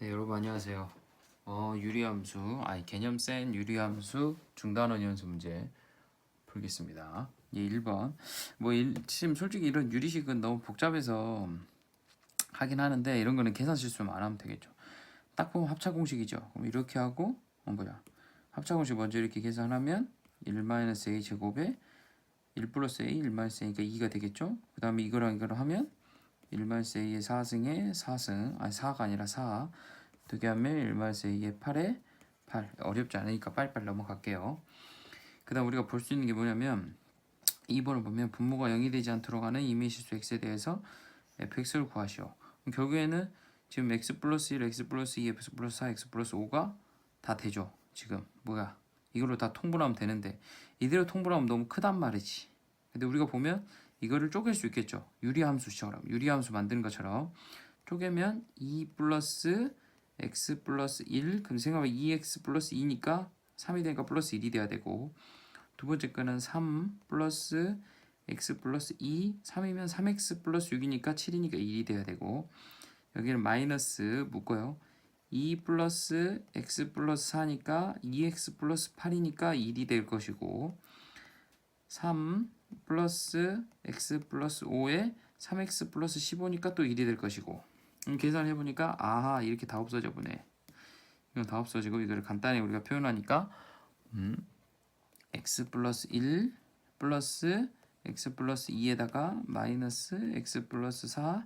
네, 여러분 안녕하세요. 유리함수, 개념 센 유리함수 중단원 연습 문제 풀겠습니다. 예, 1번. 지금 솔직히 이런 유리식은 너무 복잡해서 하긴 하는데 이런 거는 계산 실수만 안 하면 되겠죠. 딱 보면 합차 공식이죠. 그럼 이렇게 하고 합차 공식 먼저 이렇게 계산하면 1-a 제곱에 1 플러스 a, 1 마이너스 a니까 2가 되겠죠. 그 다음에 이거랑 하면 1-a의 4승에 4승, 4가 아니라 4 두 개 하면 1-a의 8에 8. 어렵지 않으니까 빨리빨리 넘어갈게요. 그 다음 우리가 볼 수 있는 게 뭐냐면 2번을 보면 분모가 0이 되지 않도록 하는 임의실수 x에 대해서 fx를 구하시오. 그럼 결국에는 지금 x 플러스 1, x 플러스 2, x 플러스 4, x 플러스 5가 다 되죠. 지금 이걸로 다 통분하면 되는데 이대로 통분하면 너무 크단 말이지. 근데 우리가 보면 이거를 쪼갤 수 있겠죠. 유리함수처럼 유리함수 만드는 것처럼 쪼개면 2 플러스 x 플러스 1 그럼 생각하면 2x 플러스 2니까 3이 되니까 플러스 1이 돼야 되고 두 번째 거는 3 플러스 x 플러스 2 3이면 3x 플러스 6이니까 7이니까 1이 돼야 되고 여기는 마이너스 묶어요. 2 플러스 x 플러스 4니까 2x 플러스 8이니까 1이 될 것이고 3 플러스 x 플러스 5에 3x 플러스 15니까 또 1이 될 것이고 계산해보니까 아하 이렇게 다 없어져 보네. 이건 다 없어지고 이거를 간단히 우리가 표현하니까 x 플러스 1 플러스 x 플러스 2에다가 마이너스 x 플러스 4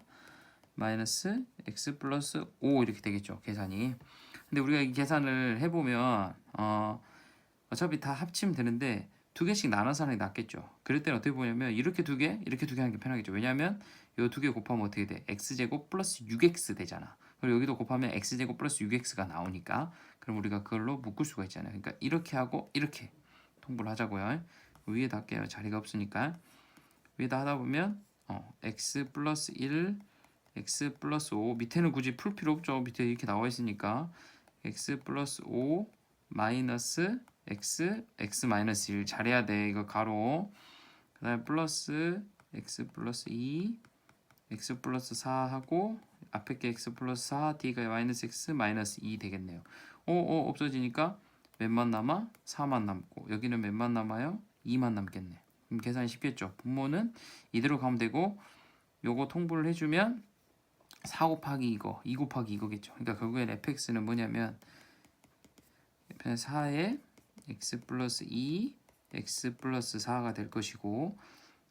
마이너스 x 플러스 5 이렇게 되겠죠 계산이. 근데 우리가 이 계산을 해보면 어차피 다 합치면 되는데 두 개씩 나눠서 하는 게 낫겠죠. 그럴 때는 어떻게 보냐면 이렇게 두 개 하는 게 편하겠죠. 왜냐하면 이 두 개 곱하면 어떻게 돼? x제곱 플러스 6x 되잖아. 그리고 여기도 곱하면 x제곱 플러스 6x가 나오니까 그럼 우리가 그걸로 묶을 수가 있잖아요. 그러니까 이렇게 하고 이렇게 통분을 하자고요. 위에다 할게요. 자리가 없으니까. 위에다 하다 보면 x 플러스 1 x 플러스 5 밑에는 굳이 풀 필요 없죠. 밑에 이렇게 나와 있으니까 x 플러스 5 마이너스 x 마이너스 1 잘해야 돼. 이거 가로. 그 다음에 플러스 x 플러스 2 x 플러스 4 하고 앞에 게 x 플러스 4 뒤가 마이너스 x 마이너스 2 되겠네요. 없어지니까 몇만 남아? 4만 남고 여기는 몇만 남아요? 2만 남겠네. 그럼 계산이 쉽겠죠. 분모는 이대로 가면 되고 요거 통분을 해주면 4 곱하기 이거 2 곱하기 이거겠죠. 그러니까 결국엔 fx는 뭐냐면 4에 x 플러스 2 x 플러스 4가 될 것이고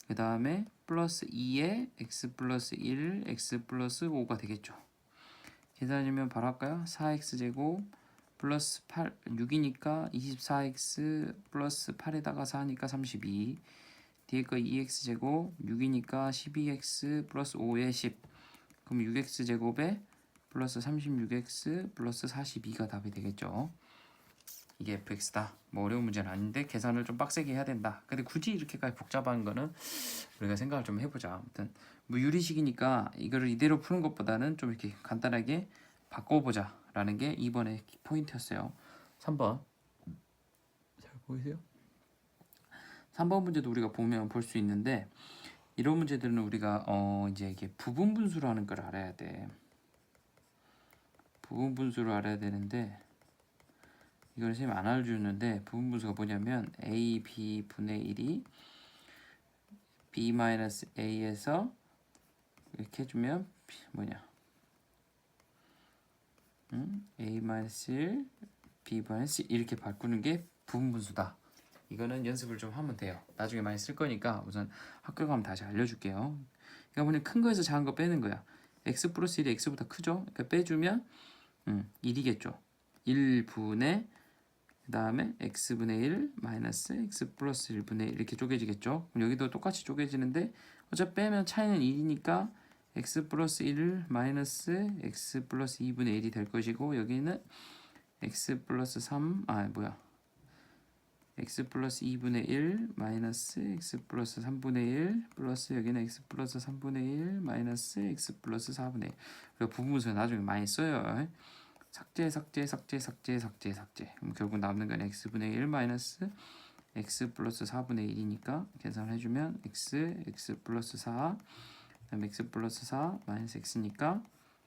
그 다음에 플러스 2에 x 플러스 1 x 플러스 5가 되겠죠. 계산하면 바로 할까요? 4x제곱 플러스 8 6이니까 24x 플러스 8에다가 4니까 32 뒤에 거 2x제곱 6이니까 12x 플러스 5에 10 그럼 6x제곱에 플러스 36x 플러스 42가 답이 되겠죠. 이게 fx다. 뭐 어려운 문제는 아닌데 계산을 좀 빡세게 해야 된다. 근데 굳이 이렇게까지 복잡한 거는 우리가 생각을 좀 해보자. 아무튼 뭐 유리식이니까 이거를 이대로 푸는 것보다는 좀 이렇게 간단하게 바꿔보자 라는 게 이번에 포인트였어요. 3번 잘 보이세요? 3번 문제도 우리가 보면 볼 수 있는데 이런 문제들은 우리가 이제 이게 부분 분수로 하는 걸 알아야 돼. 부분 분수로 알아야 되는데 이걸 선생님이 안 알려주는데 부분 분수가 뭐냐면 a, b 분의 1이 b-a에서 이렇게 해주면 뭐냐 a-1 b-1 이렇게 바꾸는 게 부분 분수다. 이거는 연습을 좀 하면 돼요. 나중에 많이 쓸 거니까 우선 학교 가면 다시 알려줄게요. 그러니까 뭐냐 큰 거에서 작은 거 빼는 거야. x 플러스 1이 x보다 크죠? 그러니까 빼주면 1이겠죠. 1분의 그 다음에 x분의 1 마이너스 x 플러스 1분의 1 이렇게 쪼개지겠죠. 그럼 여기도 똑같이 쪼개지는데 어차피 빼면 차이는 1이니까 x 플러스 1 마이너스 x 플러스 2분의 1이 될 것이고 여기는 x 플러스 3 x 플러스 2분의 1 마이너스 x 플러스 3분의 1 플러스 여기는 x 플러스 3분의 1 마이너스 x 플러스 4분의 1 그리고 부분수 나중에 많이 써요. 삭제 그럼 결국 남는 건 x분의 1 마이너스 x 플러스 4분의 1이니까 계산해주면 x 플러스 4 그다음에 x 플러스 4 마이너스 x니까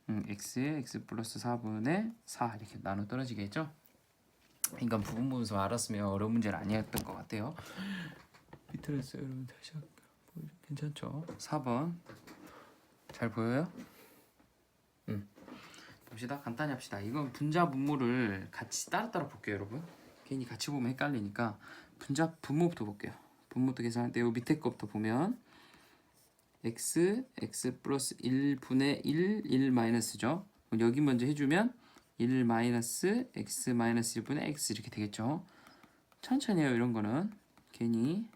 x에 x 플러스 4분의 4 이렇게 나눠 떨어지겠죠? 그러니까 부분분수 알았으면 어려운 문제는 아니었던 것 같아요. 비틀었어요 여러분. 다시 할게요. 괜찮죠? 4번 잘 보여요? 봅시다. 간단히 합시다. 이건 분자 분모를 같이 따로따로 볼게요 여러분. 괜히 같이 보면 헷갈리니까 분자 분모부터 볼게요. 분모부터 계산할 때 요 밑에 거부터 보면 x 플러스 1분의 1 마이너스죠. 여기 먼저 해주면 1 마이너스 x 마이너스 1분의 x 이렇게 되겠죠. 천천히 해요. 이런 거는 괜히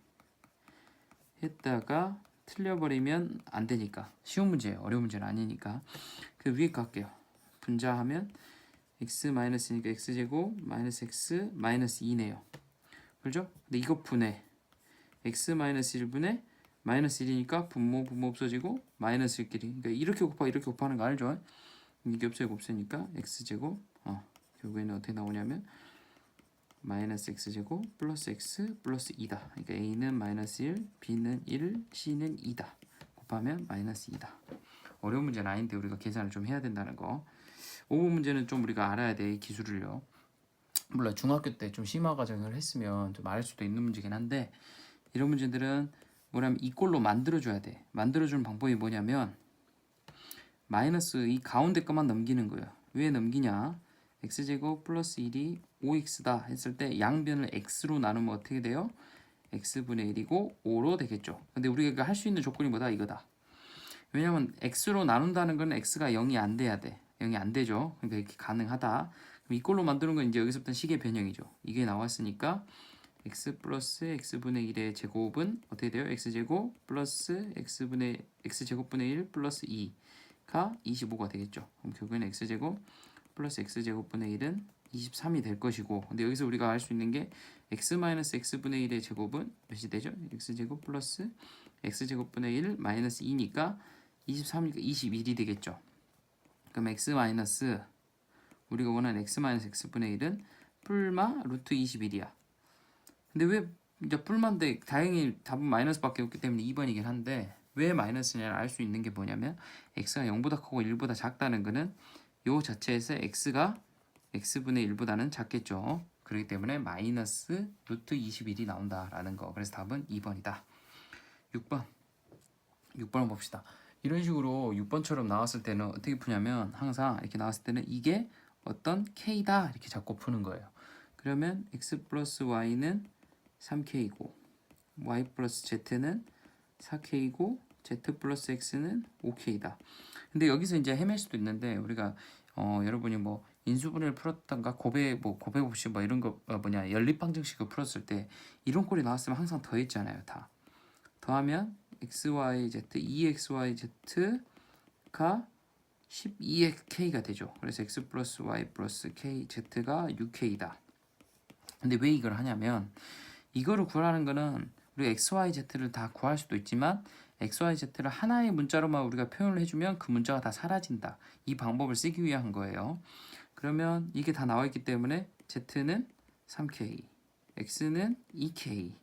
했다가 틀려버리면 안 되니까. 쉬운 문제예요. 어려운 문제는 아니니까. 그 위에 거 할게요. 분자하면 x 마이너스니까 x제곱 마이너스 x 마이너스 2네요. 그렇죠? 근데 이거 분해 x 마이너스 1분의 마이너스 1이니까 분모 없어지고 마이너스끼리 그러니까 이렇게 곱하는 거 알죠? 이게 없으니까 x제곱 결국에는 어떻게 나오냐면 마이너스 x제곱 플러스 x 플러스 2다. 그러니까 a는 마이너스 1, b는 1, c는 2다. 곱하면 마이너스 2다. 어려운 문제는 아닌데 우리가 계산을 좀 해야 된다는 거. 5번 문제는 좀 우리가 알아야 돼. 이 기술을요. 물론 중학교 때 좀 심화 과정을 했으면 좀 알 수도 있는 문제긴 한데 이런 문제들은 뭐냐면 이 꼴로 만들어줘야 돼. 만들어주는 방법이 뭐냐면 마이너스 이 가운데 것만 넘기는 거예요. 왜 넘기냐? x제곱 플러스 1이 5x다 했을 때 양변을 x로 나누면 어떻게 돼요? x분의 1이고 5로 되겠죠. 근데 우리가 할 수 있는 조건이 뭐다? 이거다. 왜냐면 x로 나눈다는 건 x가 0이 안 돼야 돼. 0이 안 되죠. 그러니까 이렇게 가능하다. 그럼 이 꼴로 만드는 건 이제 여기서부터 식의 변형이죠. 이게 나왔으니까 x 플러스 x분의 1의 제곱은 어떻게 돼요? x제곱 플러스 x제곱분의 1 플러스 2가 25가 되겠죠. 그럼 결국에는 x제곱 플러스 x제곱분의 1은 23이 될 것이고 근데 여기서 우리가 알 수 있는 게 x 마이너스 x분의 1의 제곱은 몇이 되죠? x제곱 플러스 x제곱분의 1 마이너스 2니까 23이니까 21이 되겠죠. 그럼 x 마이너스 우리가 원하는 x 마이너스 x분의 1은 뿔마 루트 21이야. 근데 왜 이제 뿔만데 다행히 답은 마이너스밖에 없기 때문에 2번이긴 한데 왜 마이너스냐를 알 수 있는 게 뭐냐면 x가 0보다 크고 1보다 작다는 거는 요 자체에서 x가 x분의 1보다는 작겠죠. 그렇기 때문에 마이너스 루트 21이 나온다라는 거. 그래서 답은 2번이다. 6번 봅시다. 이런 식으로 6번처럼 나왔을 때는 어떻게 푸냐면 항상 이렇게 나왔을 때는 이게 어떤 k다 이렇게 잡고 푸는 거예요. 그러면 x 플러스 y는 3k고 y 플러스 z는 4k고 z 플러스 x는 5k다. 근데 여기서 이제 헤맬 수도 있는데 우리가 여러분이 뭐 인수분해를 풀었던가 고배 없이 뭐 이런 거 연립방정식을 풀었을 때 이런 꼴이 나왔으면 항상 더했잖아요. 다 더하면 xyz 2xyz가 12k가 되죠. 그래서 x 플러스 y 플러스 k z가 6k다. 근데 왜 이걸 하냐면 이거를 구하라는 거는 우리가 xyz를 다 구할 수도 있지만 xyz를 하나의 문자로만 우리가 표현을 해주면 그 문자가 다 사라진다. 이 방법을 쓰기 위한 거예요. 그러면 이게 다 나와 있기 때문에 z는 3k, x는 2k,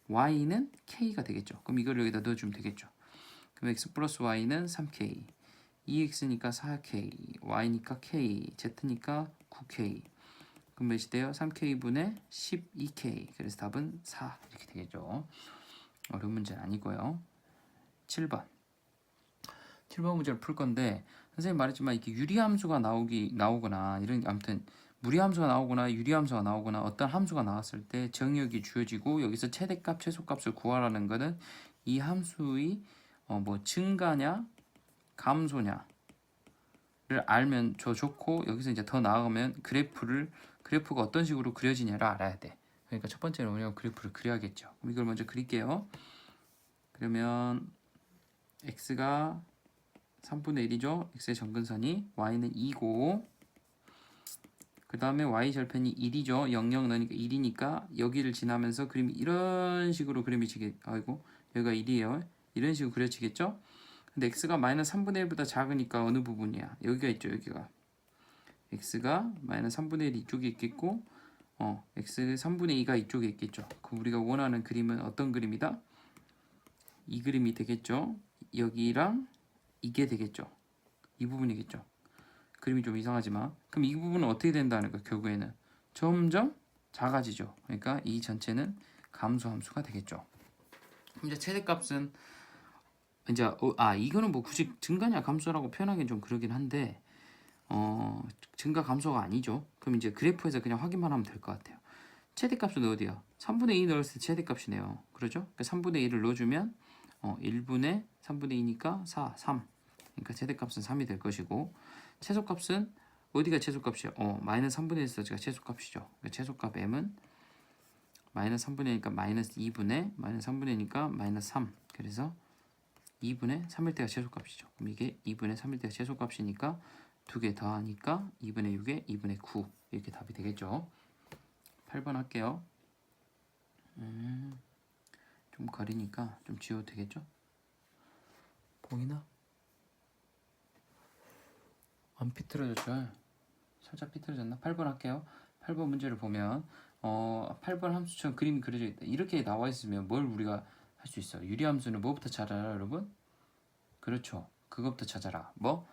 y는 k가 되겠죠. 그럼 이걸 여기다 넣어주면 되겠죠. 그럼 x 플러스 y는 3k, 2x니까 4k, y니까 k, z니까 9k. 그럼 몇이 돼요? 3k분의 12k. 그래서 답은 4 이렇게 되겠죠. 어려운 문제는 아니고요. 7번 문제를 풀 건데 선생님 말했지만 이렇게 유리함수가 나오거나 이런 아무튼 무리함수가 나오거나 유리함수가 나오거나 어떤 함수가 나왔을 때 정의역이 주어지고 여기서 최대값 최소값을 구하라는 거는 이 함수의 뭐 증가냐 감소냐를 알면 좋고 여기서 이제 더 나아가면 그래프가 어떤 식으로 그려지냐를 알아야 돼. 그러니까 첫 번째는 뭐냐면 그래프를 그려야겠죠. 그럼 이걸 먼저 그릴게요. 그러면 x가 3분의 1이죠. x의 정근선이 y는 2고 그 다음에 y 절편이 1이죠. 0 넣으니까 1이니까 여기를 지나면서 그림이 이런 식으로 여기가 1이에요. 이런 식으로 그려지겠죠. 근데 x가 마이너스 3분의 1보다 작으니까 어느 부분이야? 여기가 있죠. 여기가 x가 마이너스 3분의 1 이쪽에 있겠고 x 3분의 2가 이쪽에 있겠죠. 그럼 우리가 원하는 그림은 어떤 그림이다? 이 그림이 되겠죠. 여기랑 이게 되겠죠. 이 부분이겠죠. 그림이 좀 이상하지만 그럼 이 부분은 어떻게 된다는 거예요? 결국에는 점점 작아지죠. 그러니까 이 전체는 감소 함수가 되겠죠. 이제 최대값은 이제 이거는 뭐 굳이 증가냐 감소라고 표현하기는 좀 그러긴 한데 증가 감소가 아니죠. 그럼 이제 그래프에서 그냥 확인만 하면 될 것 같아요. 최대값은 어디야? 3분의 2 넣었을 때 최대값이네요. 그러죠? 그러니까 3분의 1을 넣어주면 1분의 3분의 2니까 4, 3. 그러니까 최대값은 3이 될 것이고 최소값은 어디가 최소값이야? 마이너스 3분의 1에서가 최소값이죠. 그러니까 최소값 m은 마이너스 3분의 1이니까 마이너스 2분의 마이너스 3분의 1이니까 마이너스 3. 그래서 2분의 3일 때가 최소값이죠. 그럼 이게 2분의 3일 때가 최소값이니까 두 개 더하니까 2분의 6에 2분의 9 이렇게 답이 되겠죠. 8번 할게요. 좀 거리니까 좀 지워도 되겠죠? 보이나? 안 삐뚤어졌죠? 살짝 삐뚤어졌나? 8번 할게요. 8번 문제를 보면 8번 함수처럼 그림이 그려져 있다. 이렇게 나와 있으면 뭘 우리가 할 수 있어? 유리함수는 뭐부터 찾아라 여러분? 그렇죠. 그것부터 찾아라. 뭐?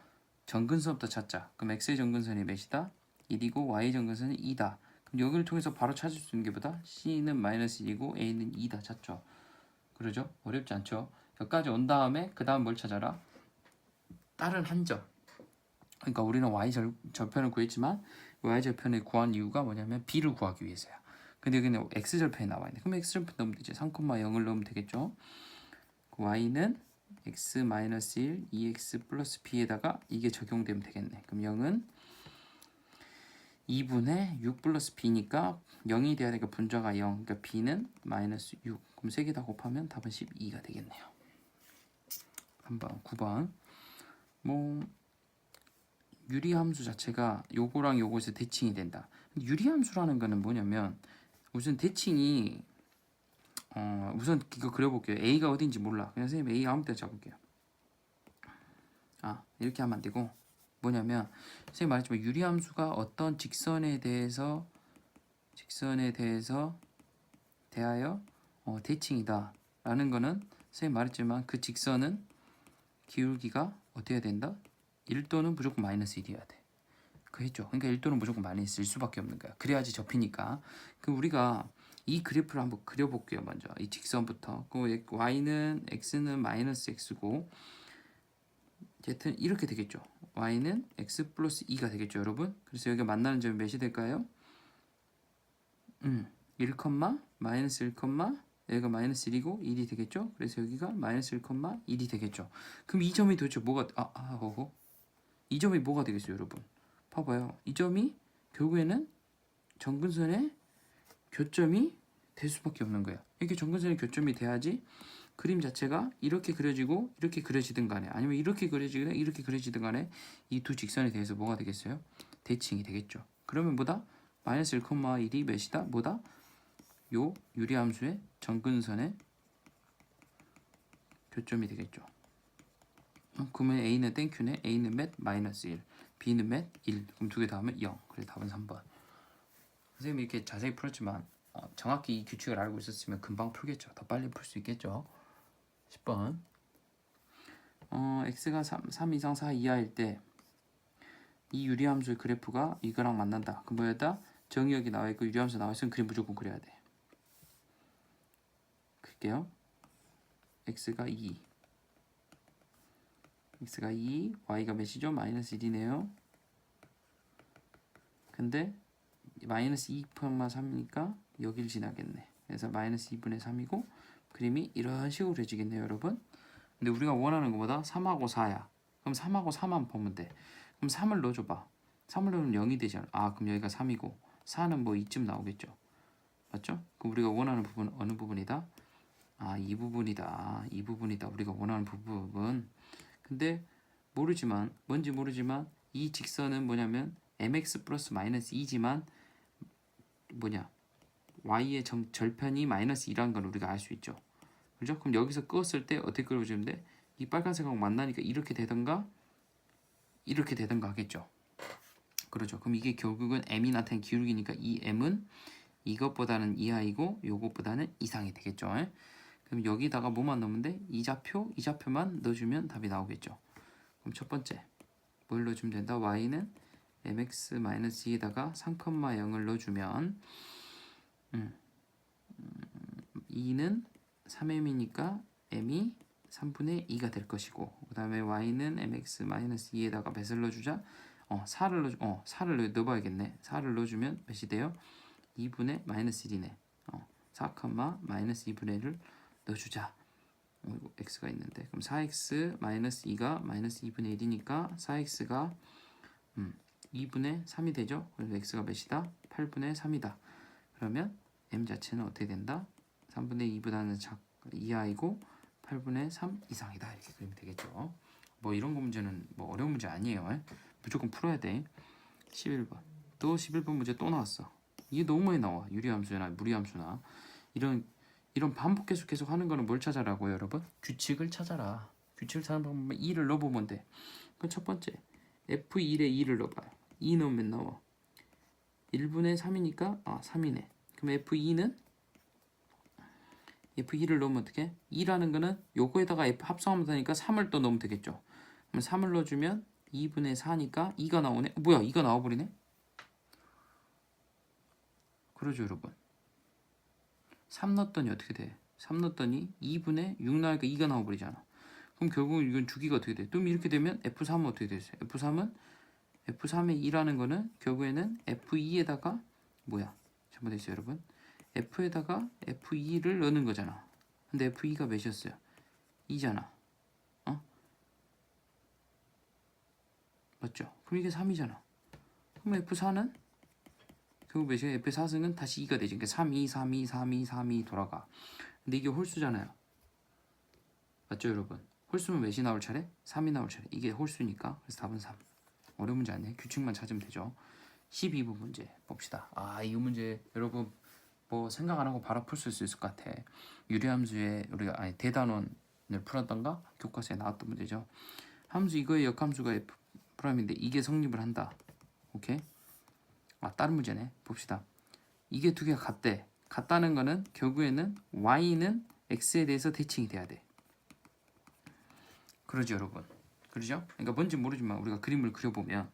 정근선부터 찾자. 그럼 x의 정근선이 몇이다? 1이고 y의 정근선이 2다. 그럼 여기를 통해서 바로 찾을 수 있는 게 보다 c는 마이너스 1이고 a는 2다 찾죠. 그러죠? 어렵지 않죠? 여기까지 온 다음에 그 다음 뭘 찾아라? 다른 한 점. 그러니까 우리는 y 절편을 구했지만 y 절편을 구한 이유가 뭐냐면 b를 구하기 위해서야. 근데 여기는 x 절편이 나와 있네. 그럼 x 절편 넣으면 되지. 3,0을 넣으면 되겠죠. y는 x-1 2x 플러스 b에다가 이게 적용되면 되겠네. 그럼 0은 2분의 6 플러스 b니까 0이 돼야 되니까 분자가 0. 그러니까 b는 마이너스 6. 그럼 3개 다 곱하면 답은 12가 되겠네요. 한번 9번. 뭐 유리함수 자체가 요거랑 요거에서 대칭이 된다. 유리함수라는 거는 뭐냐면 우선 대칭이 우선 이거 그려볼게요. A가 어딘지 몰라. 그냥 선생님 A 아무 데나 잡을게요. 이렇게 하면 안 되고 뭐냐면 선생님 말했지만 유리함수가 어떤 직선에 대해서 대하여 대칭이다 라는 거는 선생님 말했지만 그 직선은 기울기가 어떻게 해야 된다? 1도는 무조건 마이너스 1이어야 돼. 그랬죠. 그러니까 1도는 무조건 마이너스 1 수밖에 없는 거야. 그래야지 접히니까. 그럼 우리가 이 그래프를 한번 그려볼게요. 먼저 이 직선부터. 그 y는 x는 마이너스 x고 여튼 이렇게 되겠죠. y는 x 플러스 2가 되겠죠, 여러분. 그래서 여기가 만나는 점이 몇이 될까요? 1, 마이너스 1, 여기가 마이너스 1이고 1이 되겠죠. 그래서 여기가 마이너스 1, 1이 되겠죠. 그럼 이 점이 도대체 뭐가 이 점이 뭐가 되겠어요, 여러분? 봐봐요. 이 점이 결국에는 정근선의 교점이 될 수밖에 없는 거야. 이렇게 정근선의 교점이 돼야지 그림 자체가 이렇게 그려지고 이렇게 그려지든 간에 아니면 이렇게 그려지든 이렇게 그려지든 간에 이 두 직선에 대해서 뭐가 되겠어요? 대칭이 되겠죠. 그러면 뭐다? 마이너스 1,1이 몇이다? 뭐다? 요 유리함수의 정근선의 교점이 되겠죠. 그러면 A는 땡큐네. A는 몇? 마이너스 1. B는 몇? 1. 그럼 두 개 다 하면 0. 그래서 답은 3번. 선생님이 이렇게 자세히 풀었지만 정확히 이 규칙을 알고 있었으면 금방 풀겠죠. 더 빨리 풀 수 있겠죠. 10번. x가 3 이상 4 이하일 때 이 유리함수의 그래프가 이거랑 만난다. 그럼 뭐였다? 정의역이 나와 있고 유리함수 나와 있으면 그림 무조건 그려야 돼. 그릴게요. x가 2. x가 2, y가 몇이죠? 마이너스 1이네요. 근데 마이너스 2,3이니까 여길 지나겠네. 그래서 마이너스 2분의 3이고 그림이 이런 식으로 그려지겠네요, 여러분. 근데 우리가 원하는 것보다 3하고 4야. 그럼 3하고 4만 보면 돼. 그럼 3을 넣어줘봐. 3을 넣으면 0이 되잖아. 그럼 여기가 3이고 4는 뭐 이쯤 나오겠죠. 맞죠? 그럼 우리가 원하는 부분 어느 부분이다? 이 부분이다. 이 부분이다. 우리가 원하는 부분. 근데 뭔지 모르지만 이 직선은 뭐냐면 mx 플러스 마이너스 2지만 y의 절편이 마이너스 2라는 걸 우리가 알 수 있죠. 그죠? 그럼 여기서 끄었을 때 어떻게 그려지면 돼? 이 빨간색하고 만나니까 이렇게 되던가 하겠죠. 그렇죠. 그럼 이게 결국은 m이 나타낸 기울기니까 이 m은 이것보다는 이하이고 요것보다는 이상이 되겠죠. 그럼 여기다가 뭐만 넣으면 돼? 이좌표만 넣어주면 답이 나오겠죠. 그럼 첫 번째 뭘 넣어주면 된다? y는 mx-2에다가 3,0을 넣어주면 2는 3m이니까 m이 3분의 2가 될 것이고, 그 다음에 y는 mx-2에다가 몇을 넣어주자? 4를 넣어봐야겠네. 4를 넣어주면 몇이 돼요? 2분의 마이너스 1이네. 4, 마이너스 2분의 1을 넣어주자. x가 있는데, 그럼 4x 마이너스 2가 마이너스 2분의 1이니까 4x가 2분의 3이 되죠. 그래서 x가 몇이다? 8분의 3이다. 그러면 m 자체는 어떻게 된다? 3분의 2보다는 이하이고 8분의 3 이상이다. 이렇게 그리면 되겠죠. 뭐 이런 거 문제는 뭐 어려운 문제 아니에요. 무조건 풀어야 돼. 11번. 또 11번 문제 또 나왔어. 이게 너무 많이 나와. 유리함수나 무리함수나 이런 반복 계속 하는 거는 뭘 찾아라고요, 여러분? 규칙을 찾아라. 규칙을 찾는 방법은 2를 넣어보면 돼. 그럼 첫 번째 F1에 2를 넣어봐요. 2 넣으면 나와 1분의 3이니까 3이네. 그럼 F2를 넣으면 어떻게? 2라는 거는 요거에다가 F 합성하면 되니까 3을 또 넣으면 되겠죠. 그럼 3을 넣어주면 2분의 4니까 2가 나오네. 뭐야, 2가 나와버리네. 그러죠, 여러분. 3 넣었더니 어떻게 돼? 3 넣었더니 2분의 6 나오니까 2가 나와버리잖아. 그럼 결국 이건 주기가 어떻게 돼? 또 이렇게 되면 F3은 어떻게 되겠어요? F3의 2라는 거는 결국에는 F2에다가 뭐야? 잘못했어요, 여러분. F에다가 F2를 넣는 거잖아. 근데 F2가 몇이었어요? 2잖아. 맞죠? 그럼 이게 3이잖아. 그럼 F4는 결국 몇이야? F4승은 다시 2가 되지. 그러니까 3, 2, 3, 2, 3, 2, 3, 2 돌아가. 근데 이게 홀수잖아요. 맞죠, 여러분? 홀수면 몇이 나올 차례? 3이 나올 차례. 이게 홀수니까. 그래서 답은 3. 어려운 문제 아니에요. 규칙만 찾으면 되죠. 12번 문제 봅시다. 이 문제 여러분 뭐 생각 안 하고 바로 풀 수 있을 것 같아. 유리함수에 우리가 대단원을 풀었던가 교과서에 나왔던 문제죠. 함수 이거의 역함수가 f 프라임인데 이게 성립을 한다. 오케이? 다른 문제네. 봅시다. 이게 두 개가 같대. 같다는 거는 결국에는 y는 x에 대해서 대칭이 돼야 돼. 그러죠, 여러분. 그러죠? 그러니까 뭔지 모르지만 우리가 그림을 그려보면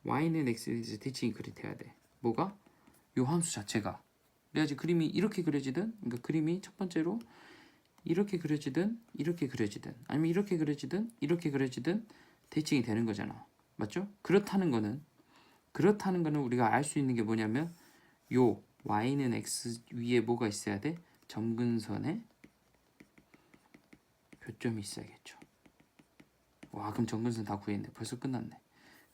y는 x에 대해서 대칭이 그리 돼야 돼. 뭐가? 요 함수 자체가. 그래야지 그림이 이렇게 그려지든, 그러니까 그림이 첫 번째로 이렇게 그려지든 이렇게 그려지든 아니면 이렇게 그려지든 이렇게 그려지든 대칭이 되는 거잖아. 맞죠? 그렇다는 거는 우리가 알 수 있는 게 뭐냐면 요 y는 x 위에 뭐가 있어야 돼? 점근선에 교점이 있어야겠죠. 와, 그럼 점근선 다 구했네. 벌써 끝났네.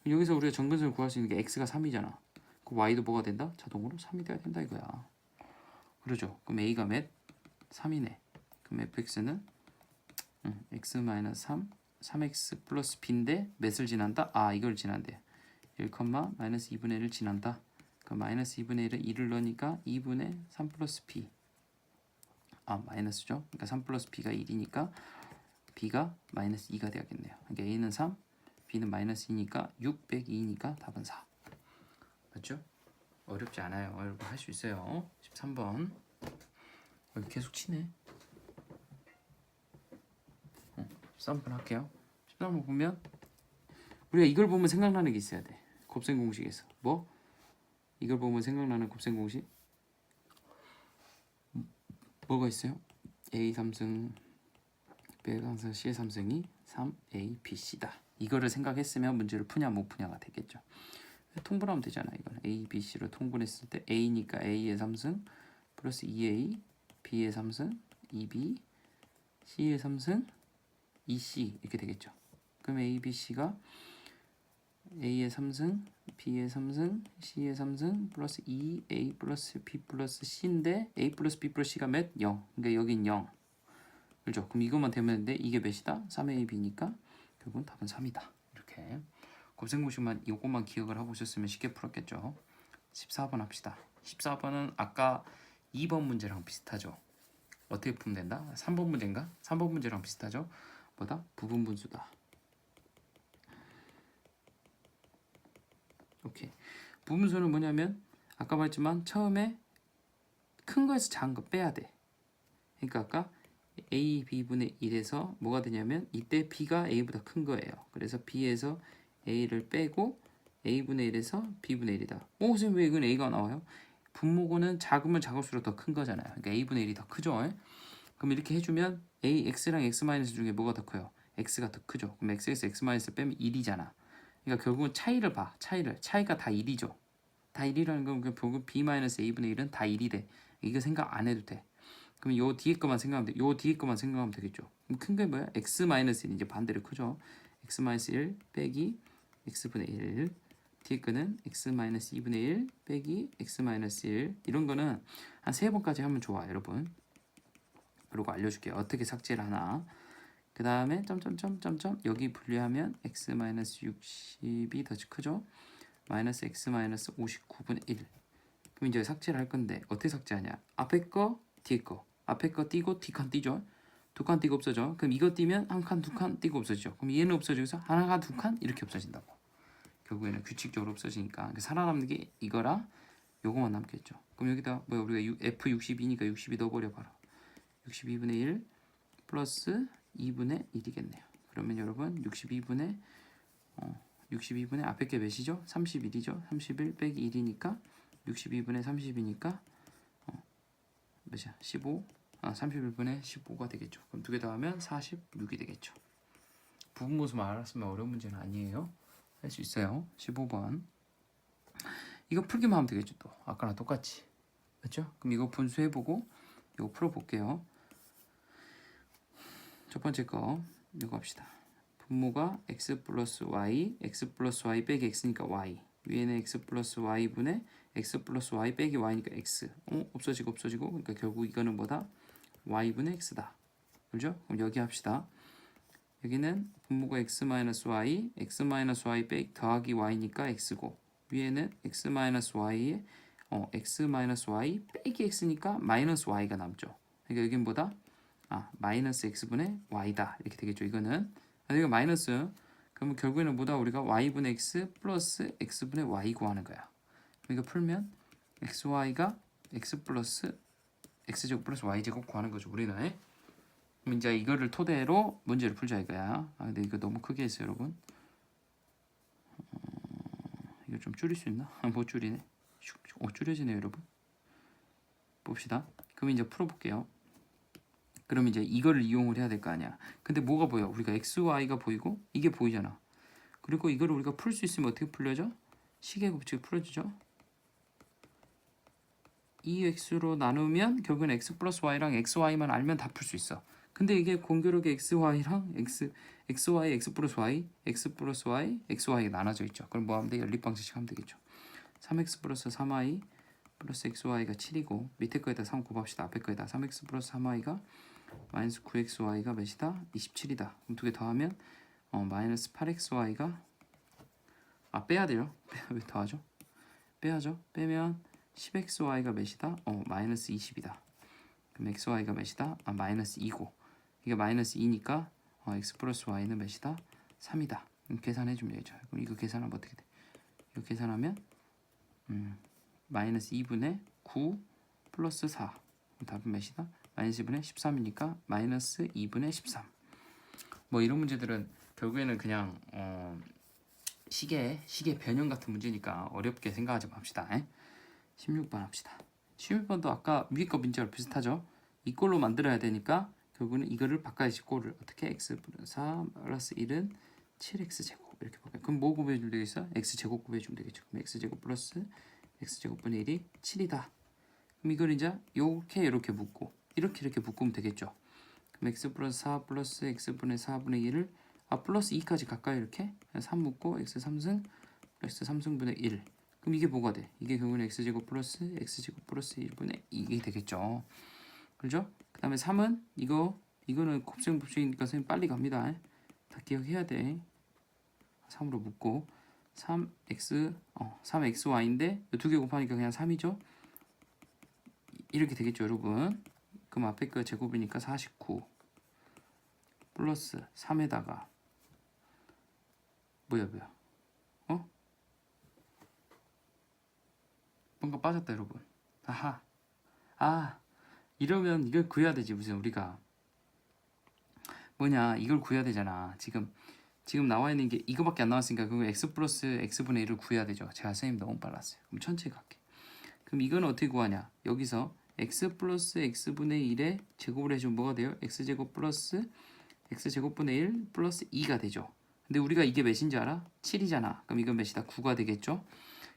여기서 우리가 점근선을 구할 수 있는 게 x가 3이잖아. 그 y도 뭐가 된다? 자동으로 3이 돼야 된다 이거야. 그러죠. 그럼 a가 몇? 3이네. 그럼 fx는 x-3 3x 플러스 b인데 몇을 지난다? 이걸 지난대. 1, 마이너스 2분의 1을 지난다. 그럼 마이너스 2분의 1은 2를 넣으니까 2분의 3 플러스 b. 마이너스죠. 그러니까 3 플러스 b가 1이니까 b가 마이너스 2가 되겠네요. 그러니까 a는 3, b는 마이너스 2니까 6 빼기 2니까 답은 4. 맞죠? 어렵지 않아요. 여러분 할 수 있어요. 13번. 계속 치네. 13번 할게요. 13번 보면 우리가 이걸 보면 생각나는 게 있어야 돼. 곱셈 공식에서. 뭐? 이걸 보면 생각나는 곱셈 공식? 뭐가 있어요? A 3승, B 3승, C 3승이 3A, B, C다. 이거를 생각했으면 문제를 푸냐 못 푸냐가 되겠죠. 통분하면 되잖아. 이건 A, B, C로 통분했을 때 A니까 A의 3승 플러스 2A, B의 3승, 2B, C의 3승, 2C 이렇게 되겠죠. 그럼 A, B, C가 A의 3승, B의 3승, C의 3승 플러스 2A 플러스 B 플러스 C인데 A 플러스 B 플러스 C가 몇? 0. 그러니까 여긴 0. 그렇죠? 그럼 이것만 되면 되는데 이게 몇이다? 3AB니까 결국은 답은 3이다. 이렇게 곱셈 공식만 이것만 기억을 하고 있었으면 쉽게 풀었겠죠. 14번 합시다. 14번은 아까 2번 문제랑 비슷하죠. 어떻게 풀면 된다? 3번 문제인가? 3번 문제랑 비슷하죠. 뭐다? 부분분수다. 오케이. 부분수는 뭐냐면 아까 말했지만 처음에 큰 거에서 작은 거 빼야 돼. 그러니까 아까 a b분의 1에서 뭐가 되냐면 이때 b가 a보다 큰 거예요. 그래서 b에서 a를 빼고 a분의 1에서 b분의 1이다. 선생님 왜 이건 a가 나와요? 분모고는 작으면 작을수록 더 큰 거잖아요. 그러니까 a분의 1이 더 크죠. 그럼 이렇게 해주면 a x랑 x 마이너스 중에 뭐가 더 커요? x가 더 크죠. 그럼 x에서 x 마이너스 빼면 1이잖아. 그러니까 결국은 차이를 봐. 차이가 다 1이죠. 다 1이라는 건 결국 b 마이너스 a분의 1은 다 1이 돼. 이거 생각 안 해도 돼. 그럼 요 뒤에 것만 생각하면 돼. 요 뒤에 것만 생각하면 되겠죠. 그럼 큰 게 뭐야? x 마이너스 1 이제 반대로 크죠. x 마이너스 1 빼기 x분의 1. 뒤에 거는 x 마이너스 2분의 1 빼기 x 마이너스 1. 이런 거는 한 3번까지 하면 좋아, 여러분. 그리고 알려줄게요. 어떻게 삭제를 하나. 그 다음에 점점점 여기 분리하면 x 마이너스 60이 더 크죠. 마이너스 x 마이너스 59분의 1. 그럼 이제 삭제를 할 건데 어떻게 삭제하냐? 앞에 거, 뒤에 거. 앞에 거 띄고 뒷칸 띄죠. 두 칸 띄고 없어져. 그럼 이거 띄면 한 칸, 두 칸 띄고 없어지죠. 그럼 얘는 없어지면서 하나가 두 칸 이렇게 없어진다고. 결국에는 규칙적으로 없어지니까 살아남는 게 이거랑 요거만 남겠죠. 그럼 여기다 뭐야 우리가 F62니까 62 넣어버려 봐라. 62분의 1 플러스 2분의 1이겠네요. 그러면 여러분 62분의 앞에 게 몇이죠? 31이죠. 31 빼기 1이니까 62분의 30이니까 몇이야? 15. 31분의 15가 되겠죠. 그럼 두 개 더하면 46이 되겠죠. 부분모습만 알았으면 어려운 문제는 아니에요. 할 수 있어요. 15번. 이거 풀기만 하면 되겠죠. 또 아까랑 똑같이. 그렇죠? 그럼 이거 분수해보고 이거 풀어볼게요. 첫 번째 거 이거 합시다. 분모가 x 플러스 y 빼기 x니까 y. 위에는 x 플러스 y분의 x 플러스 y 빼기 y니까 x. 없어지고 그러니까 결국 이거는 뭐다? y분의 x다. 그죠? 그럼 여기 합시다. 여기는 분모가 x 마이너스 y 빼기 더하기 y니까 x고, 위에는 x 마이너스 y에 x 마이너스 y 빼기 x니까 마이너스 y가 남죠. 그러니까 여긴 뭐다? 마이너스 x분의 y다. 이렇게 되겠죠. 이거는 이거 마이너스. 그러면 결국에는 뭐다? 우리가 y분의 x 플러스 x분의 y 구하는 거야. 그러니까 풀면 xy가 x 플러스 x제곱 플러스 y제곱 구하는 거죠. 우리는. 그럼 이제 이거를 토대로 문제를 풀자 이거야. 근데 이거 너무 크게 했어요, 여러분. 이거 좀 줄일 수 있나? 못 줄이네. 줄여지네요, 여러분. 봅시다. 그럼 이제 풀어볼게요. 그럼 이제 이거를 이용을 해야 될 거 아니야. 근데 뭐가 보여? 우리가 x, y가 보이고 이게 보이잖아. 그리고 이거를 우리가 풀 수 있으면 어떻게 풀려져? 시계 법칙이 풀어지죠. 2x로 나누면 결국은 x 플러스 y랑 xy만 알면 다 풀 수 있어. 근데 이게 공교롭게 xy랑 xy, x 플러스 y, x 플러스 y, xy가 나눠져 있죠. 그럼 뭐 하면 돼? 연립방정식 하면 되겠죠. 3x 플러스 3y 플러스 xy가 7이고 밑에 거에다 3 곱합시다. 앞에 거에다 3x 플러스 3y가 마이너스 9xy가 몇이다? 27이다. 그럼 두 개 더하면 마이너스 8xy가 빼야 돼요. 왜 더하죠? 빼야죠. 빼면 10xy가 몇이다? 마이너스 20이다. 그럼 xy가 몇이다? 마이너스 2고 이게 마이너스 2니까 x 플러스 y는 몇이다? 3이다. 계산해주면 되죠. 그럼 이거 계산하면 어떻게 돼? 이거 계산하면 마이너스 2분의 9 플러스 4. 답은 몇이다? 마이너스 2분의 13이니까 마이너스 2분의 13. 뭐 이런 문제들은 결국에는 그냥 시계 변형 같은 문제니까 어렵게 생각하지 맙시다. 16번 합시다. 16번도 아까 위에 거 문제랑 비슷하죠? 이 꼴로 만들어야 되니까 결국은 이거를 바꿔야지. 꼴을 어떻게? x 플러스 4 플러스 1은 7x 제곱 이렇게 바꿔요. 그럼 뭐 구해주면 되겠어? x 제곱 구해주면 되겠죠. 그럼 x 제곱 플러스 x 제곱분의 1이 7이다. 그럼 이걸 이제 이렇게 묶고 이렇게 묶으면 되겠죠. 그럼 x 플러스 4 플러스 x분의 4분의 1을 플러스 2까지 가까이 이렇게 3 묶고 x 3승 플러스 3승분의 1. 그럼 이게 뭐가 돼? 이게 결국은 x제곱 플러스 x제곱 플러스 1분의 2게 되겠죠. 그죠? 그 다음에 3은 이거는 곱셈 법칙이니까 선생님 빨리 갑니다. 다 기억해야 돼. 3으로 묶고 3xy인데 두 개 곱하니까 그냥 3이죠. 이렇게 되겠죠, 여러분. 그럼 앞에 거 제곱이니까 49 플러스 3에다가 뭐야 뭔가 빠졌다, 여러분. 이러면 이걸 구해야 되지. 무슨 우리가 뭐냐 이걸 구해야 되잖아. 지금 나와 있는 게 이거밖에 안 나왔으니까 그거 x 플러스 x분의 1을 구해야 되죠. 제가 선생님 너무 빨랐어요. 그럼 천천히 갈게. 그럼 이건 어떻게 구하냐? 여기서 x 플러스 x분의 1에 제곱을 해주면 뭐가 돼요? x제곱 플러스 x제곱분의 1 플러스 2가 되죠. 근데 우리가 이게 몇인지 알아? 7이잖아. 그럼 이건 몇이다? 9가 되겠죠?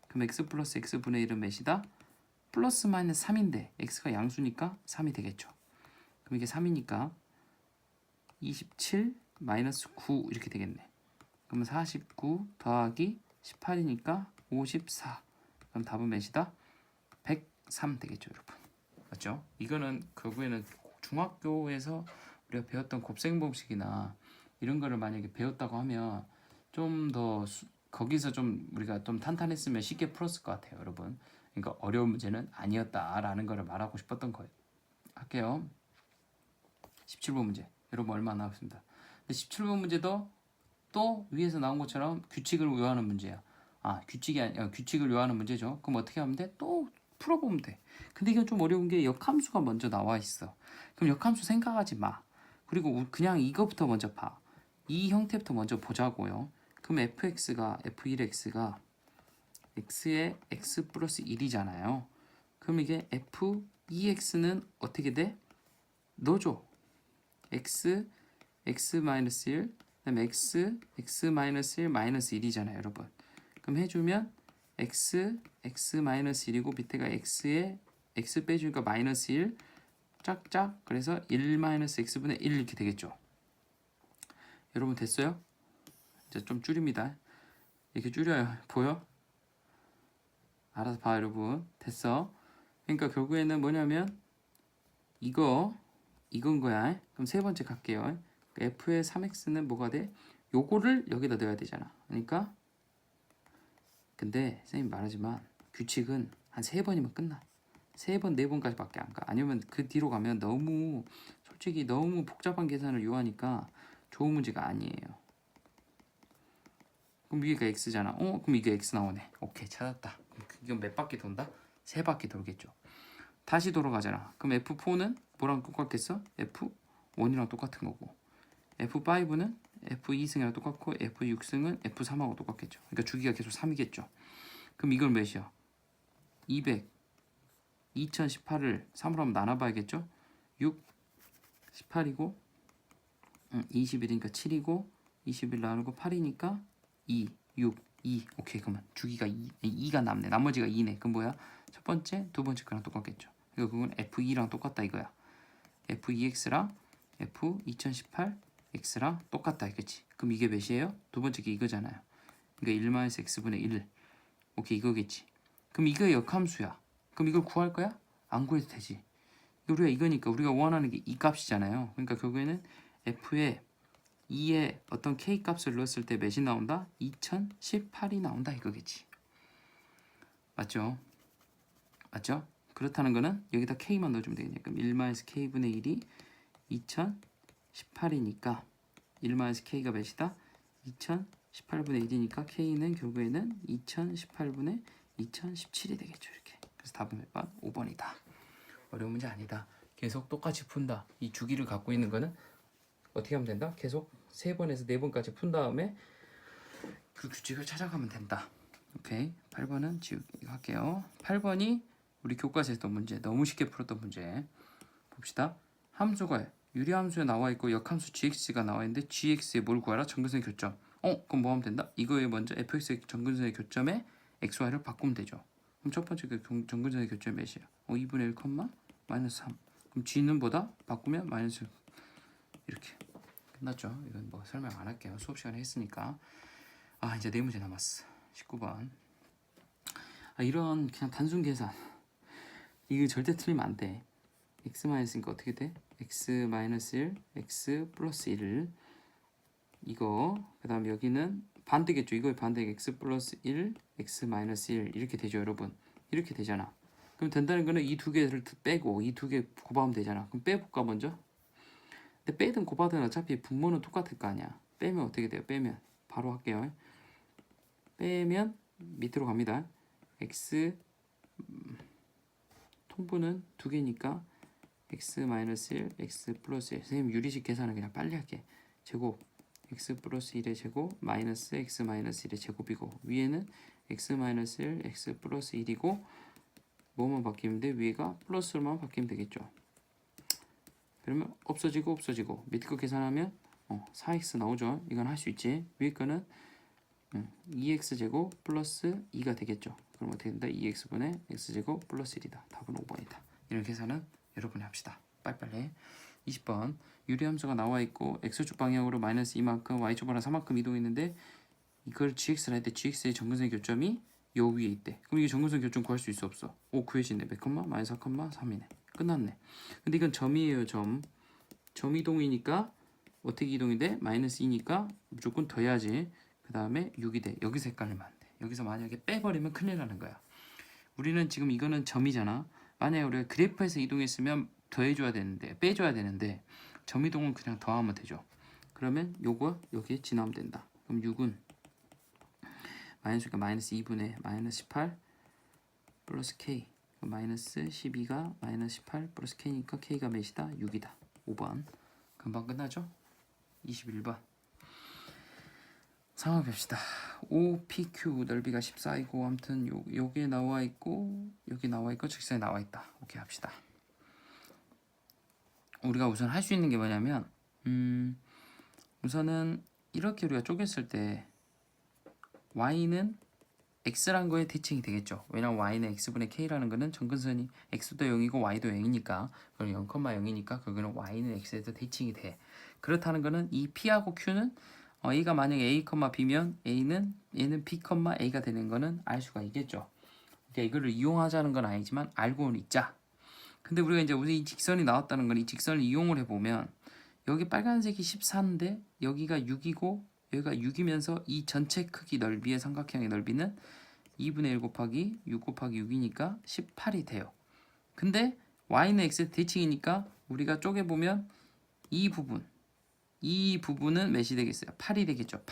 그럼 x 플러스 x분의 1은 몇이다? 플러스 마이너스 3인데 x가 양수니까 3이 되겠죠. 그럼 이게 3이니까 27 마이너스 9 이렇게 되겠네. 그러면 49 더하기 18이니까 54. 그럼 답은 몇이다? 103 되겠죠, 여러분. 맞죠? 이거는 결국에는 중학교에서 우리가 배웠던 곱셈 공식이나 이런 거를 만약에 배웠다고 하면 좀 더 거기서 좀 우리가 좀 탄탄했으면 쉽게 풀었을 것 같아요, 여러분. 그러니까 어려운 문제는 아니었다라는 거를 말하고 싶었던 거예요. 할게요. 17번 문제. 여러분 얼마 안 남았습니다. 17번 문제도 또 위에서 나온 것처럼 규칙을 요하는 문제야. 규칙을 요하는 문제죠. 그럼 어떻게 하면 돼? 또 풀어보면 돼. 근데 이건 좀 어려운 게 역함수가 먼저 나와 있어. 그럼 역함수 생각하지 마. 그리고 그냥 이거부터 먼저 봐. 이 형태부터 먼저 보자고요. 그럼 f1x가 x의 x 플러스 1이잖아요. 그럼 이게 f2x는 어떻게 돼? 넣어줘. x 마이너스 1, 그다음에 x 마이너스 1 마이너스 1이잖아요, 여러분. 그럼 해주면 x 마이너스 1이고 밑에가 x에 x 빼주니까 마이너스 1 짝짝 그래서 1 마이너스 x분의 1 이렇게 되겠죠. 여러분 됐어요? 이제 좀 줄입니다. 이렇게 줄여요. 보여? 알아서 봐, 여러분. 됐어. 그러니까 결국에는 뭐냐면 이건 거야. 그럼 세 번째 갈게요. f의 3x는 뭐가 돼? 요거를 여기다 넣어야 되잖아. 그러니까 근데 선생님 말하지만 규칙은 한 3번이면 끝나. 3번, 4번까지 밖에 안 가. 아니면 그 뒤로 가면 솔직히 너무 복잡한 계산을 요하니까 좋은 문제가 아니에요. 그럼 위에가 x잖아. 그럼 이게 x 나오네. 오케이, 찾았다. 이건 몇 바퀴 돈다? 3바퀴 돌겠죠. 다시 돌아가잖아. 그럼 F4는 뭐랑 똑같겠어? F1이랑 똑같은 거고 F5는 F2승이랑 똑같고 F6승은 F3하고 똑같겠죠. 그러니까 주기가 계속 3이겠죠. 그럼 이걸 몇이야? 200 2018을 3으로 한번 나눠봐야겠죠. 6 18이고 21이니까 7이고 21 나누고 8이니까 2 6 2 오케이. 그러면 주기가 2가 남네. 나머지가 2네. 그럼 뭐야? 첫 번째 두 번째 거랑 똑같겠죠. 그러니까 그건 F2랑 똑같다 이거야. F2x랑 F2018x랑 똑같다 이거지. 그럼 이게 몇이에요? 두 번째 게 이거잖아요. 그러니까 1-x분의 1. 오케이, 이거겠지. 그럼 이거 역함수야. 그럼 이걸 구할 거야? 안 구해도 되지. 우리가 이거니까 우리가 원하는 게 이 값이잖아요. 그러니까 결국에는 f에 2의 어떤 k 값을 넣었을 때 몇이 나온다? 2018이 나온다 이거겠지. 맞죠? 맞죠? 그렇다는 거는 여기다 k만 넣어주면 되겠네. 그럼 1-k분의 1이 2018이니까 1-k가 몇이다? 2018분의 1이니까 k는 결국에는 2018분의 2017이 되겠죠. 이렇게. 그래서 답은 몇 번? 5번이다. 어려운 문제 아니다. 계속 똑같이 푼다. 이 주기를 갖고 있는 거는 어떻게 하면 된다? 계속 3번에서 4번까지 푼 다음에 그 규칙을 찾아가면 된다. 오케이. 8번은 지우기 할게요. 8번이 우리 교과서에 했던 문제, 너무 쉽게 풀었던 문제 봅시다. 함수가 유리함수에 나와 있고 역함수 gx가 나와 있는데 gx에 뭘 구하라? 정근선의 교점. 그럼 뭐 하면 된다? 이거에 먼저 fx의 정근선의 교점에 xy를 바꾸면 되죠. 그럼 첫 번째 그 정근선의 교점이 몇이야? 2분의 1, 마이너스 3. 그럼 g는 보다 바꾸면 마이너스 이렇게 끝났죠. 이건 뭐 설명 안 할게요. 수업 시간에 했으니까. 이제 4문제 남았어. 19번. 이런 그냥 단순 계산 이거 절대 틀리면 안 돼. x 마이너스니까 어떻게 돼? x 마이너스 1, x 플러스 1을 이거 그 다음에 여기는 반대겠죠. 이거의 반대가 x 플러스 1, x 마이너스 1 이렇게 되죠, 여러분. 이렇게 되잖아. 그럼 된다는 거는 이 두 개를 빼고 이 두 개 곱하면 되잖아. 그럼 빼볼까 먼저? 근데 빼든 곱하든 어차피 분모는 똑같을 거 아니야. 빼면 어떻게 돼요? 빼면 바로 할게요. 빼면 밑으로 갑니다. x 통분은 두 개니까 x 마이너스 1 x 플러스 1. 선생님 유리식 계산은 그냥 빨리 할게. 제곱 x 플러스 1의 제곱 마이너스 x 마이너스 1의 제곱이고 위에는 x 마이너스 1 x 플러스 1이고 뭐만 바뀌면 돼? 위에가 플러스로만 바뀌면 되겠죠. 그러면 없어지고 밑에 거 계산하면 4x 나오죠. 이건 할 수 있지. 위에 거는 2x제곱 플러스 2가 되겠죠. 그럼 어떻게 된다? 2x분의 x제곱 플러스 1이다. 답은 5번이다. 이런 계산은 여러분이 합시다. 빨리빨리. 20번 유리함수가 나와 있고 x축 방향으로 마이너스 2만큼 y축 방향 3만큼 이동했는데 이걸 gx를 할 때 gx의 정근선 교점이 요 위에 있대. 그럼 이게 정근선 교점 구할 수 있어 없어? 구해지네. 몇 컴마? 마이너스 4,3이네. 끝났네. 근데 이건 점이에요. 점 이동이니까 어떻게 이동이 돼? 마이너스 2니까 무조건 더해야지. 그 다음에 6이 돼. 여기서 헷갈리면 안 돼. 여기서 만약에 빼버리면 큰일 나는 거야. 우리는 지금 이거는 점이잖아. 만약에 우리가 그래프에서 이동했으면 더해줘야 되는데 빼줘야 되는데 점 이동은 그냥 더하면 되죠. 그러면 요거 여기에 지나면 된다. 그럼 6은 마이너스 2분의 마이너스 18 플러스 k 마이너스 12가 마이너스 18 플러스 k니까 k가 몇이다? 6이다. 5번 금방 끝나죠? 21번 상황 봅시다. OPQ 넓이가 14이고 아무튼 요게 나와 있고 여기 나와 있고 직선이 나와 있다. 오케이 합시다. 우리가 우선 할 수 있는 게 뭐냐면 우선은 이렇게 우리가 쪼갰을 때 y는 x란 거에 대칭이 되겠죠. 왜냐면 y는 x분의 k라는 거는 정근선이 x도 0이고 y도 0이니까 그럼 0,0이니까 그거는 y는 x에서 대칭이 돼. 그렇다는 거는 이 p하고 q는 a가 만약에 a, b면 얘는 b, a가 되는 거는 알 수가 있겠죠. 그러니까 이거를 이용하자는 건 아니지만 알고는 있자. 근데 우리가 이제 우선 이 직선이 나왔다는 건 이 직선을 이용을 해보면 여기 빨간색이 14인데 여기가 6이고 여기가 6이면서 이 전체 크기 넓이의 삼각형의 넓이는 2분의 1 곱하기 6 곱하기 6이니까 18이 돼요. 근데 y는 x의 대칭이니까 우리가 쪼개보면 이 부분은 몇이 되겠어요? 8이 되겠죠.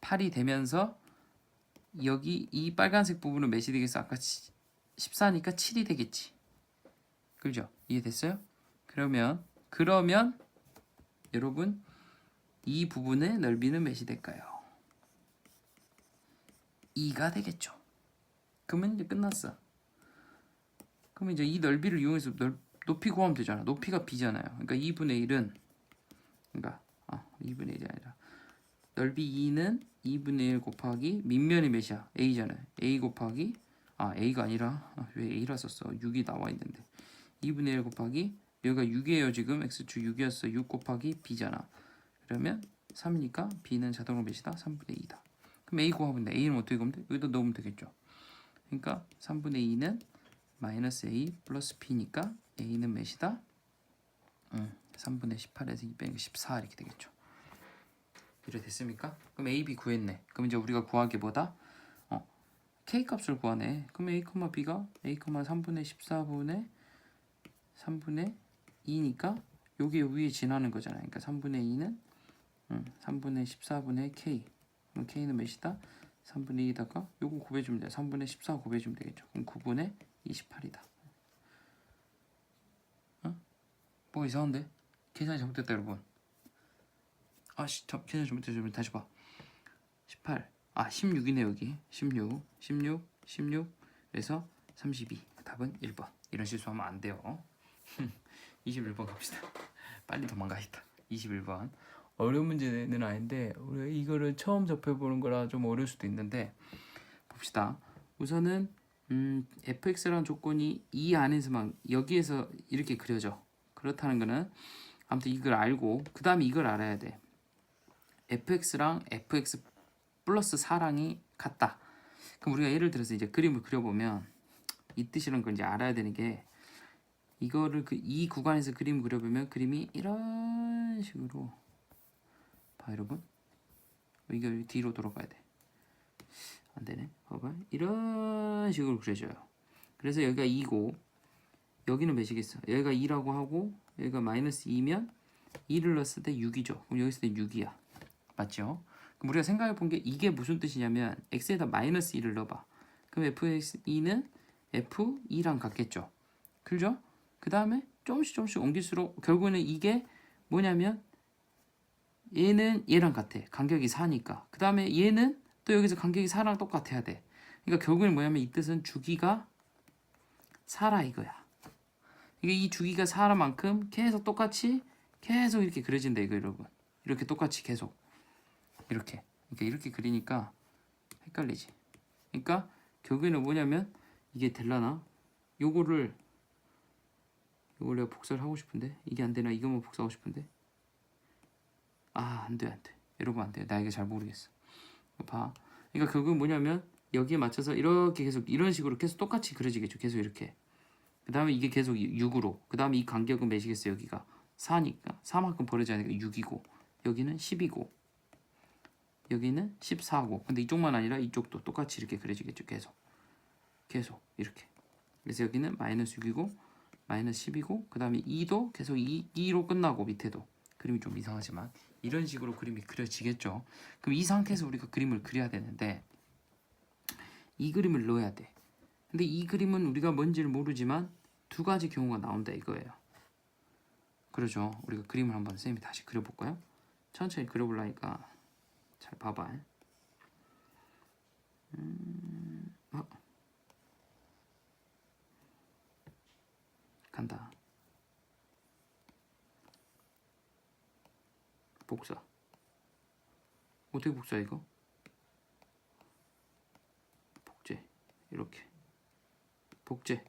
8이 되면서 여기 이 빨간색 부분은 몇이 되겠어? 아까 14니까 7이 되겠지. 그죠? 이해됐어요? 그러면 여러분 이 부분의 넓이는 몇이 될까요? 2가 되겠죠. 그러면 이제 끝났어. 그러면 이제 이 넓이를 이용해서 높이 구하면 되잖아. 높이가 b잖아요. 그러니까 2분의 1은 그러니까 2분의 1이 아니라 넓이 2는 2분의 1 곱하기 밑면이 몇이야? a잖아요. a 곱하기 a가 아니라 왜 a라 썼어? 6이 나와 있는데 2분의 1 곱하기 여기가 6이에요. 지금 x축 6이었어. 6 곱하기 b잖아. 그러면 3이니까 b는 자동으로 몇이다? 3분의 2다. 그럼 a 구하면 돼. a는 어떻게 구하면 돼? 여기다 넣으면 되겠죠. 그러니까 3분의 2는 마이너스 a 플러스 b니까 a는 몇이다? 3분의 18에서 2 빼는 14 이렇게 되겠죠. 이래 됐습니까? 그럼 a, b 구했네. 그럼 이제 우리가 구할 게 뭐다? k 값을 구하네. 그럼 a, b가 a, 3분의 14분의 3분의 2니까 여기 위에 지나는 거잖아요. 그러니까 3분의 2는 3분의 14분의 k. 그럼 k는 몇이다? 3분의 2다가 요거 곱해주면 돼. 3분의 14 곱해주면 되겠죠. 그럼 9분의 28이다. 뭐 이상한데? 계산이 잘못됐다 여러분. 계산이 잘못됐다. 다시 봐. 18. 16이네 여기. 16 그래서 32. 답은 1번. 이런 실수하면 안 돼요. 21번 갑시다. 빨리 도망가겠다. 21번. 어려운 문제는 아닌데 우리가 이거를 처음 접해보는 거라 좀 어려울 수도 있는데 봅시다. 우선은 fx라는 조건이 이 안에서만 여기에서 이렇게 그려져. 그렇다는 거는 아무튼 이걸 알고 그 다음에 이걸 알아야 돼. fx랑 fx 플러스 4랑이 같다. 그럼 우리가 예를 들어서 이제 그림을 그려보면 이 뜻이란 걸 이제 알아야 되는 게 이거를 이 구간에서 그림 그려보면 그림이 이런 식으로 봐 여러분. 이게 뒤로 돌아가야 돼. 안 되네. 봐봐. 이런 식으로 그려져요. 그래서 여기가 2고 여기는 몇이겠어? 여기가 2라고 하고 여기가 마이너스 2면 2를 넣었을 때 6이죠. 그럼 여기 있을 때 6이야. 맞죠? 그럼 우리가 생각해 본 게 이게 무슨 뜻이냐면 x에다 마이너스 2를 넣어봐. 그럼 fx2는 f2랑 같겠죠. 그죠? 그 다음에 조금씩 옮길수록 결국에는 이게 뭐냐면 얘는 얘랑 같아. 간격이 4니까. 그 다음에 얘는 또 여기서 간격이 4랑 똑같아야 돼. 그러니까 결국에는 뭐냐면 이 뜻은 주기가 4라 이거야. 이게 이 주기가 4라 만큼 계속 똑같이 계속 이렇게 그려진다 이거 여러분. 이렇게 똑같이 계속 이렇게. 그러니까 이렇게 그리니까 헷갈리지. 그러니까 결국에는 뭐냐면 이게 될라나? 요거를 내가 복사를 하고 싶은데 이게 안 되나? 이거만 복사하고 싶은데 안 돼. 여러분 안 돼. 나 이거 잘 모르겠어. 봐. 그러니까 결국은 뭐냐면 여기에 맞춰서 이렇게 계속 이런 식으로 계속 똑같이 그려지겠죠. 계속 이렇게. 그 다음에 이게 계속 6으로. 그 다음에 이 간격은 몇이겠어요? 여기가 4니까 4만큼 벌어져야 되니까 6이고 여기는 10이고 여기는 14고 근데 이쪽만 아니라 이쪽도 똑같이 이렇게 그려지겠죠. 계속 이렇게. 그래서 여기는 마이너스 6이고 마이너스 10이고 그 다음에 2도 계속 2로 끝나고 밑에도 그림이 좀 이상하지만 이런 식으로 그림이 그려지겠죠. 그럼 이 상태에서 우리가 그림을 그려야 되는데 이 그림을 넣어야 돼. 근데 이 그림은 우리가 뭔지를 모르지만 두 가지 경우가 나온다 이거예요. 그러죠. 우리가 그림을 한번 선생님이 다시 그려볼까요? 천천히 그려보려니까 잘 봐봐. 간다. 복사. 어떻게 복사 이거? 복제. 이렇게. 복제.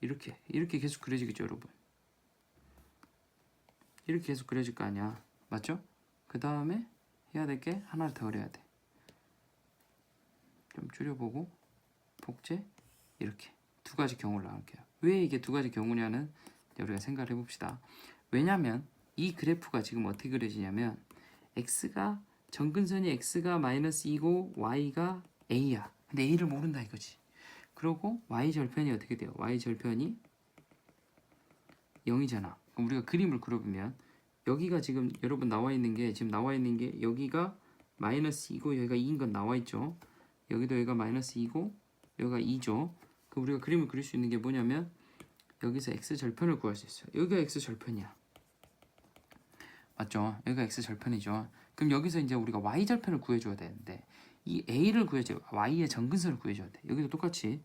이렇게 계속 그려지겠죠, 여러분. 이렇게 계속 그려질 거 아니야. 맞죠? 그 다음에 해야 될 게 하나를 더 그려야 돼. 좀 줄여보고 복제 이렇게 두 가지 경우를 나눌게요. 왜 이게 두 가지 경우냐는 우리가 생각을 해봅시다. 왜냐면 이 그래프가 지금 어떻게 그려지냐면 x가 정근선이 x가 마이너스 2고 y가 a야. 근데 a를 모른다 이거지. 그리고 y 절편이 어떻게 돼요? y 절편이 0이잖아. 그럼 우리가 그림을 그려보면 여기가 지금 여러분 나와 있는 게 여기가 마이너스 2고 여기가 2인 건 나와 있죠. 여기가 마이너스 2고 여기가 2죠. 그럼 우리가 그림을 그릴 수 있는 게 뭐냐면 여기서 x 절편을 구할 수 있어요. 여기가 x 절편이야. 맞죠? 여기가 x 절편이죠. 그럼 여기서 이제 우리가 y 절편을 구해줘야 되는데 이 a를 구해줘야 y의 정근선을 구해줘야 돼. 여기도 똑같이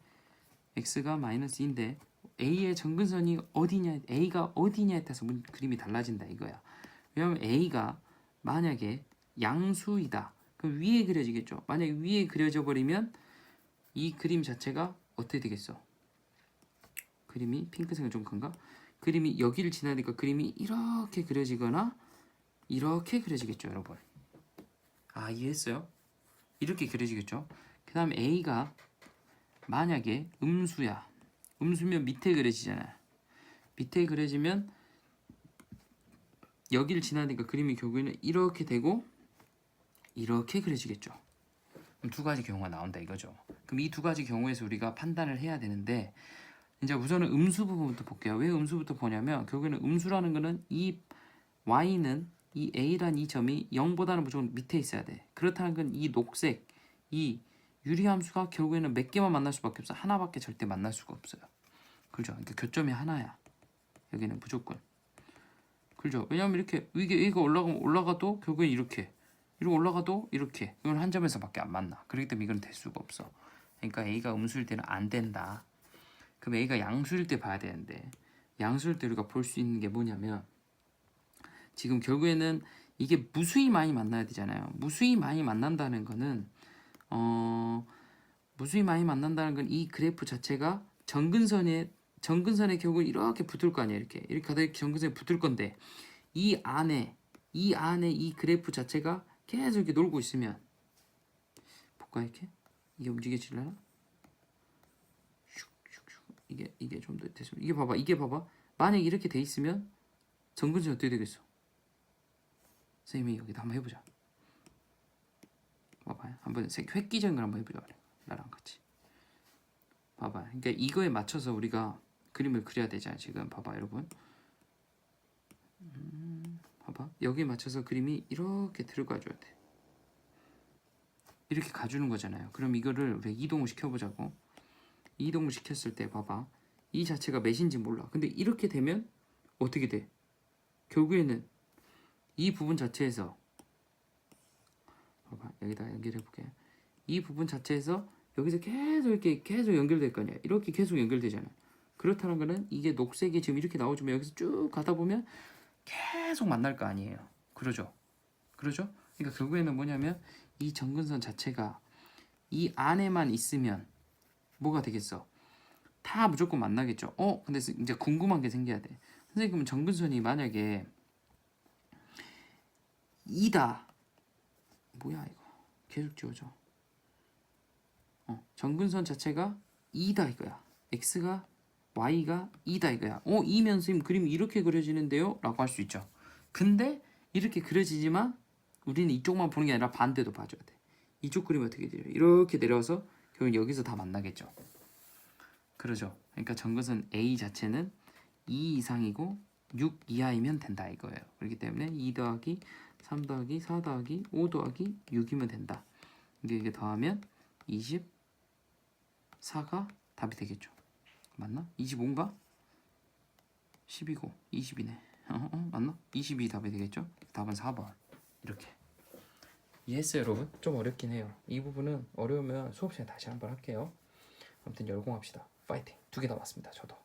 x가 마이너스 2인데 a의 정근선이 어디냐, a가 어디냐에 따라서 그림이 달라진다 이거야. 왜냐면 a가 만약에 양수이다. 그럼 위에 그려지겠죠. 만약에 위에 그려져 버리면 이 그림 자체가 어떻게 되겠어? 그림이 핑크색은 좀 큰가? 그림이 여기를 지나니까 그림이 이렇게 그려지거나 이렇게 그려지겠죠, 여러분. 이해했어요? 이렇게 그려지겠죠. 그 다음에 a가 만약에 음수야. 음수면 밑에 그려지잖아요. 밑에 그려지면 여기를 지나니까 그림이 결국에는 이렇게 되고 이렇게 그려지겠죠. 그럼 두 가지 경우가 나온다 이거죠. 그럼 이 두 가지 경우에서 우리가 판단을 해야 되는데 이제 우선은 음수 부분부터 볼게요. 왜 음수부터 보냐면 결국에는 음수라는 거는 이 y는 이 a란 이 점이 0보다는 무조건 밑에 있어야 돼. 그렇다는 건 이 녹색 이 유리함수가 결국에는 몇 개만 만날 수밖에 없어. 하나밖에 절대 만날 수가 없어요. 그렇죠? 그러니까 교점이 하나야. 여기는 무조건. 그렇죠? 왜냐면 이렇게 이거 올라가도 결국엔 이렇게 올라가도 이렇게 이건 한 점에서밖에 안 만나. 그렇기 때문에 이건 될 수가 없어. 그러니까 a가 음수일 때는 안 된다. 그럼 a가 양수일 때 봐야 되는데 양수일 때 우리가 볼 수 있는 게 뭐냐면 지금 결국에는 이게 무수히 많이 만나야 되잖아요. 무수히 많이 만난다는 거는 무수히 많이 만난다는 건 이 그래프 자체가 정근선에 결국은 이렇게 붙을 거 아니에요. 이렇게 가다 정근선에 붙을 건데 이 안에 이 그래프 자체가 계속 이렇게 놀고 있으면 볼까 이렇게 이게 움직여질려나? 이게 좀 더 됐으면 이게 봐봐 만약 이렇게 돼 있으면 정근선이 어떻게 되겠어? 선생님이 여기다 한번 해보자. 봐봐요. 한번 획기적인 걸 한번 해보자. 나랑 같이. 봐봐. 그러니까 이거에 맞춰서 우리가 그림을 그려야 되잖아요. 지금 봐봐, 여러분. 봐봐. 여기에 맞춰서 그림이 이렇게 들어가줘야 돼. 이렇게 가주는 거잖아요. 그럼 이거를 우리가 이동을 시켜보자고. 이동을 시켰을 때 봐봐. 이 자체가 몇인지 몰라. 근데 이렇게 되면 어떻게 돼? 결국에는 이 부분 자체에서 봐봐, 여기다 연결해 볼게. 이 부분 자체에서 여기서 계속 이렇게 계속 연결될 거 아니야. 이렇게 계속 연결되잖아. 그렇다는 거는 이게 녹색이 지금 이렇게 나오지만 여기서 쭉 가다 보면 계속 만날 거 아니에요. 그러죠? 그러죠? 그러니까 결국에는 뭐냐면 이 정근선 자체가 이 안에만 있으면 뭐가 되겠어? 다 무조건 만나겠죠. 근데 이제 궁금한 게 생겨야 돼. 선생님, 그럼 정근선이 만약에 2다. 뭐야 이거? 계속 지워져. 정근선 자체가 2다 이거야. x가 y가 2다 이거야. 2면 선생님 그림이 이렇게 그려지는데요? 라고 할 수 있죠. 근데 이렇게 그려지지만 우리는 이쪽만 보는 게 아니라 반대도 봐줘야 돼. 이쪽 그림이 어떻게 돼요? 이렇게 내려와서 결국 여기서 다 만나겠죠. 그러죠. 그러니까 정근선 A 자체는 2 이상이고 6 이하이면 된다 이거예요. 그렇기 때문에 2 더하기 3 더하기 4 더하기 5 더하기 6이면 된다. 이게 더하면 24가 답이 되겠죠. 맞나? 25인가? 10이고 20이네. 맞나? 22 답이 되겠죠? 답은 4번. 이렇게 이해했어요 여러분? 좀 어렵긴 해요. 이 부분은 어려우면 수업 시간에 다시 한번 할게요. 아무튼 열공합시다. 파이팅. 2개 남았습니다. 저도.